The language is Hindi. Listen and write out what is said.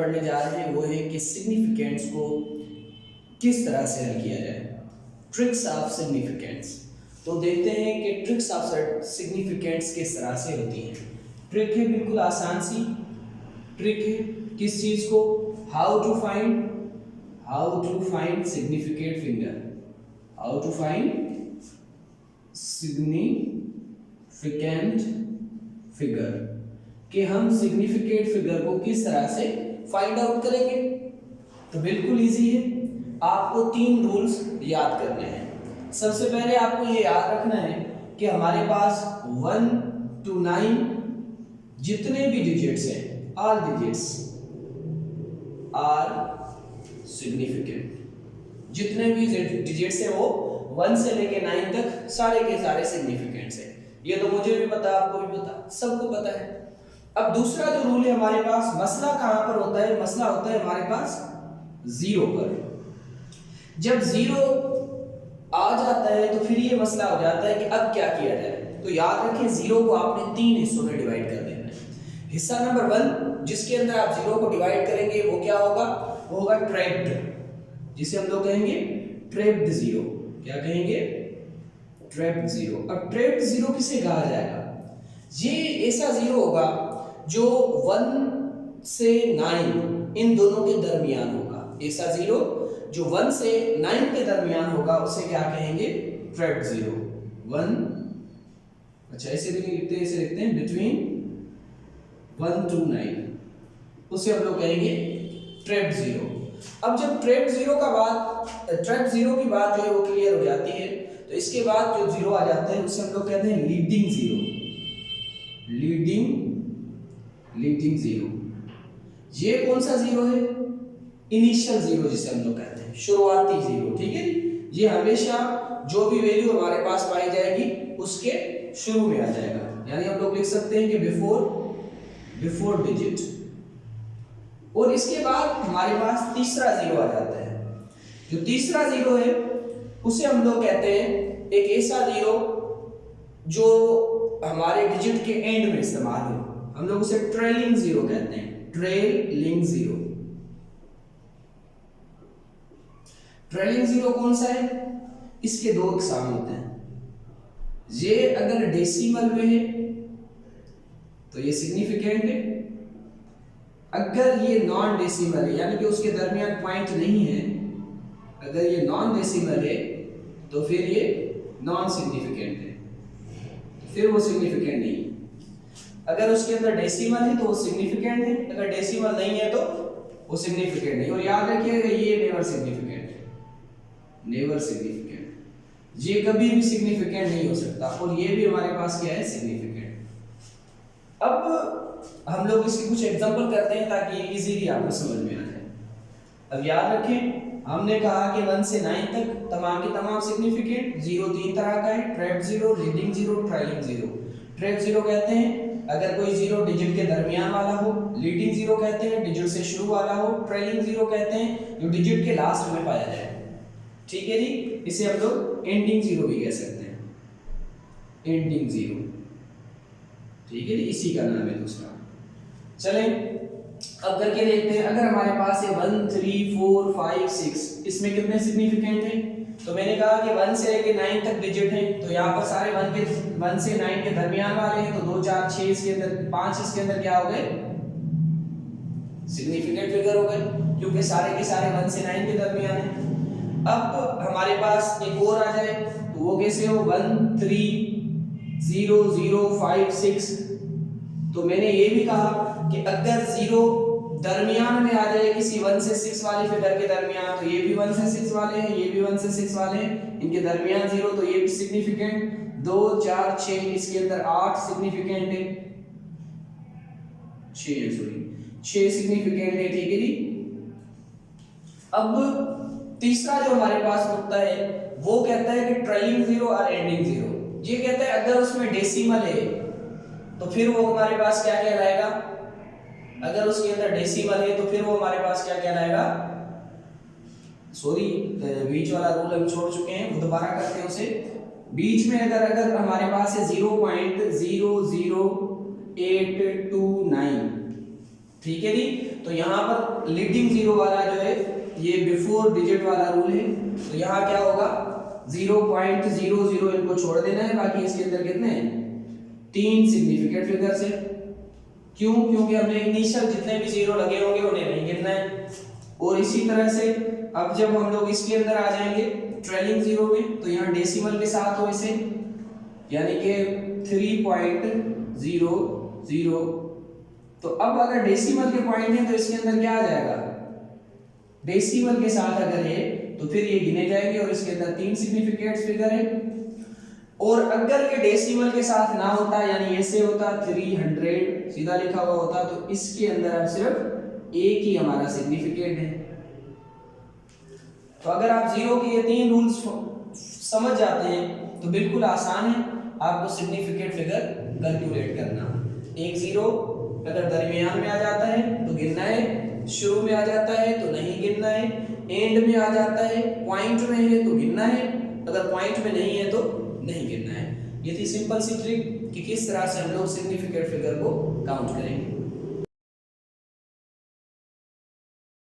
पढ़ने जा रहे हैं वो है कि सिग्निफिकेंट्स को किस तरह से हल किया जाए, ट्रिक्स ऑफ सिग्निफिकेंट्स। तो देखते हैं कि ट्रिक्स ऑफ सिग्निफिकेंट्स किस तरह से होती हैं। ट्रिक है बिल्कुल आसान सी ट्रिक है, किस चीज़ को, how to find significant figure, how to find significant figure, कि हम सिग्निफिकेंट फिगर को किस तरह से फाइंड आउट करेंगे। तो बिल्कुल इजी है, आपको 3 रूल्स याद करने हैं। सबसे पहले आपको ये याद रखना है कि हमारे पास 1 to 9 जितने भी डिजिट्स हैं, ऑल डिजिट्स आर सिग्निफिकेंट। जितने भी डिजिट्स हैं वो 1 से लेके 9 तक सारे के सारे सिग्निफिकेंट्स हैं। ये तो मुझे भी पता, आपको भी पता, सबको पता है। अब दूसरा जो रूल है हमारे पास, मसला कहां पर होता है, मसला होता है हमारे पास 0 पर। जब 0 आ जाता है तो फिर ये मसला हो जाता है कि अब क्या किया जाए। तो याद रखें 0 को आपने 3 हिस्सों में डिवाइड कर देना है। हिस्सा नंबर 1 जिसके अंदर आप 0 को डिवाइड करेंगे वो क्या होगा, वो होगा ट्रैप्ड, जिसे हम लोग कहेंगे ट्रैप्ड 0। क्या कहेंगे, ट्रैप्ड 0। अब ट्रैप्ड 0 किसे कहा जाएगा, ये ऐसा 0 होगा जो 1 से 9 इन दोनों के दरमियान होगा। ऐसा 0 जो 1 से 9 के दरमियान होगा उसे क्या कहेंगे, ट्रैप्ड 0। 1, अच्छा ऐसे भी नहीं लिखते, ऐसे लिखते हैं बिटवीन 1 to 9, उसे हम लोग कहेंगे ट्रैप्ड 0। अब जब ट्रैप्ड 0 की बात जो है वो क्लियर हो जाती है, तो इसके बाद जो 0 आ जाता है उसे हम लोग कहते हैं लीडिंग 0। लीडिंग 0, ये कौन सा 0 है, इनिशियल 0 जिसे हम लोग कहते हैं, शुरुआती 0। ठीक है, ये हमेशा जो भी वैल्यू हमारे पास पाई जाएगी उसके शुरू में आ जाएगा। यानी हम लोग लिख सकते हैं कि बिफोर डिजिट। और इसके बाद हमारे पास तीसरा 0 आ जाता है। जो तीसरा 0 है उसे हम लोग कहते हैं एक ऐसा 0 जो हमारे डिजिट के एंड में इस्तेमाल हो, हम लोग उसे ट्रेलिंग 0 कहते हैं। ट्रेलिंग 0 कौन सा है, इसके 2 इकसाम होते हैं। ये अगर डेसिमल में है तो ये सिग्निफिकेंट है, अगर ये नॉन डेसिमल है यानी कि उसके दरमियान पॉइंट नहीं है, अगर ये नॉन डेसिमल है तो फिर ये नॉन सिग्निफिकेंट है, फिर वो सिग्निफिकेंट नहीं है। अगर उसके अंदर डेसिमल है तो वो सिग्निफिकेंट है, अगर डेसिमल नहीं है तो वो सिग्निफिकेंट नहीं। और याद रखिएगा ये नेवर सिग्निफिकेंट है, नेवर सिग्निफिकेंट, ये कभी भी सिग्निफिकेंट नहीं हो सकता। और ये भी हमारे पास क्या है, सिग्निफिकेंट। अब हम लोग इसके कुछ एग्जांपल करते हैं ताकि इजीली आपको समझ में आ जाए। अब याद रखें हमने कहा कि 1 से 9 तक तमाम के तमाम सिग्निफिकेंट। 0 3 तरह का है, ट्रैप्ड 0, लीडिंग 0, ट्रेलिंग 0। ट्रैप्ड 0 कहते हैं अगर कोई 0 डिजिट के दरमियान वाला हो, लीडिंग 0 कहते हैं डिजिट से शुरू वाला हो, ट्रेलिंग 0 कहते हैं जो डिजिट के लास्ट में पाया जाए। ठीक है जी, इसे हम लोग एंडिंग 0 भी कह सकते हैं, एंडिंग 0। ठीक है जी, इसी का नाम है दूसरा। चलें अब करके देखते हैं। अगर हमारे पास है 1 3 4 5 6, इसमें कितने सिग्निफिकेंट हैं, तो मैंने कहा कि 1 से लेके 9 तक डिजिट हैं, तो यहाँ पर सारे 1 से 9 के दरमियान वाले हैं, तो 2 4 6 इसके अंदर 5 इसके अंदर क्या हो गए, सिग्निफिकेंट फिगर हो गए, क्योंकि सारे के सारे 1 से 9 के दरमियान हैं। अब हमारे पास एक और आ जाए तो वो कैसे हो, 1 3 0 0 5 6। तो मैंने ये भी कहा कि अगर 0 दरमियान में आ जाए किसी 1 से 6 वाली फिगर के दरमियान, तो ये भी 1 से 6 वाले हैं, ये भी 1 से 6 वाले हैं, इनके दरमियान 0, तो ये भी सिग्निफिकेंट। 2 4 6 इसके अंदर 8 सिग्निफिकेंट है, 6 सिग्निफिकेंट है। ठीक है जी। अब तीसरा जो हमारे पास नुक्ता है वो कहता है कि ट्रेलिंग 0 और एंडिंग 0। ये कहता है अगर उसमें डेसिमल है तो फिर वो हमारे पास क्या कहलाएगा, अगर उसके अंदर डेसिमल है तो फिर वो हमारे पास क्या कहलाएगा, सॉरी बीच वाला रूल हम छोड़ चुके हैं, वो दोबारा करते हैं उसे। बीच में अगर हमारे पास है 0.00829, ठीक है जी। तो यहाँ पर लीडिंग जीरो वाला जो है ये बिफोर डिजिट वाला रूल है, तो यहाँ क्या होगा 0.00 इनको छोड़ देना है, बाकी इसके अंदर कितने हैं 3 सिग्निफिकेंट फिगर्स है। क्यों? क्योंकि हमने इनिशियल जितने भी जीरो लगे होंगे उन्हें नहीं गिनना है। और इसी तरह से अब जब हम लोग इसके अंदर आ जाएंगे ट्रेलिंग जीरो में, तो यहाँ डेसिमल के साथ हो इसे, यानी कि 3.00। तो अब अगर डेसिमल के पॉइंट है तो इसके अंदर क्या आ जाएगा, डेसिमल के साथ अगर है तो फिर ये गिने जाएंगे और इसके अंदर 3 सिग्निफिकेंट फिगर है। और अगर ये डेसिमल के साथ ना होता, यानी ऐसे होता 300 सीधा लिखा हुआ होता, तो इसके अंदर अब सिर्फ एक ही हमारा सिग्निफिकेंट है। तो अगर आप जीरो के ये 3 रूल्स समझ जाते हैं तो बिल्कुल आसान है आपको सिग्निफिकेंट फिगर कैलकुलेट करना। एक जीरो अगर दरमियान में आ जाता है तो गिनना है, शुरू में आ जाता है तो नहीं गिनना है, एंड में आ जाता है पॉइंट में है तो गिनना है, अगर पॉइंट में नहीं है तो नहीं गिनना है। ये थी सिंपल सी ट्रिक कि किस तरह से हम लोग सिग्निफिकेंट फिगर को काउंट करेंगे।